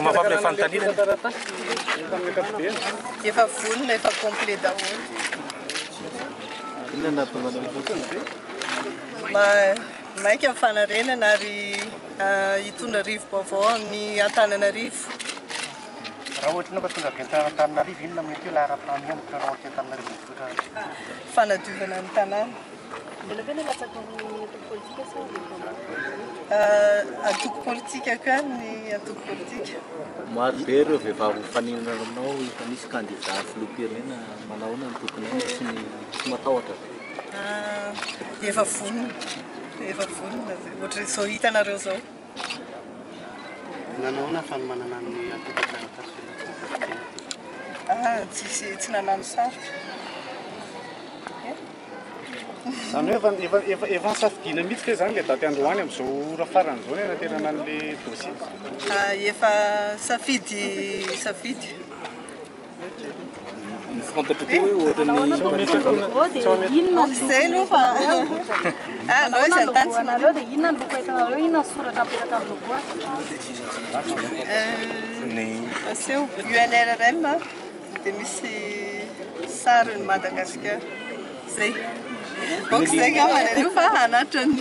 mafampy fanontaniana efa vonona efa complet daholo maika amin'ny fanarenana ary hitondra rivo vaovao amin'ny Antananarivo. Raha ohatra ka tonga avy Antananarivo inona mety hoe lahara-pahamehana raha ohatra Antananarivo fanadiovana ny tanàna. Antoko politika koa ny antoko politika. Maro be ireo vehivavy mifaninana aminao efa misy candidat filoham-pirenena manahoana ny tokony sy matahotra. Efa vonona ohatra izao hitanareo zao. Nanahoana fa manana ny antoko tsisy tsy nanano sarotra. Zany hoe efa nisafidiana mihitsy ke zany le daty androany amin'izao ora farany zao ny anaterana an'le dossier. Efa safidy. Fantatra teo hoe ohatrany zay aloha fa anao izy an-tany dia inona ny loko hitanareo, inona ny soratra apetraka amin'ny loko aseho UNRRM dia misy sarin'ny Madagasikara zay. Donc zay ngambany aloha fa anatitra ny